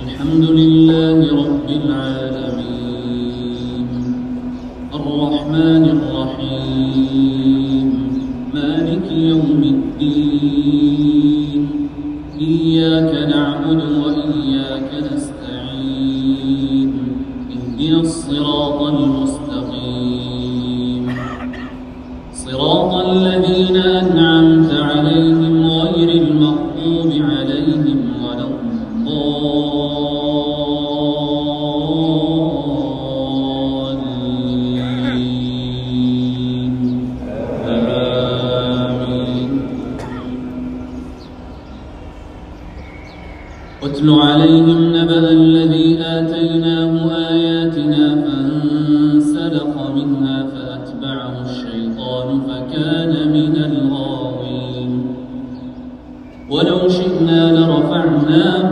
الحمد لله رب العالمين الرحمن الرحيم مالك يوم الدين إياك نعبد وإياك نستعين اهدنا الصراط المستقيم صراط الذين أنعمت عليهم غير المغضوب عليهم ولا الضالين آمين. واتل عليهم نبأ الذي آتيناه آياتنا فانسلخ منها فأتبعه الشيطان فكان من الغاوين ولو شئنا لرفعناه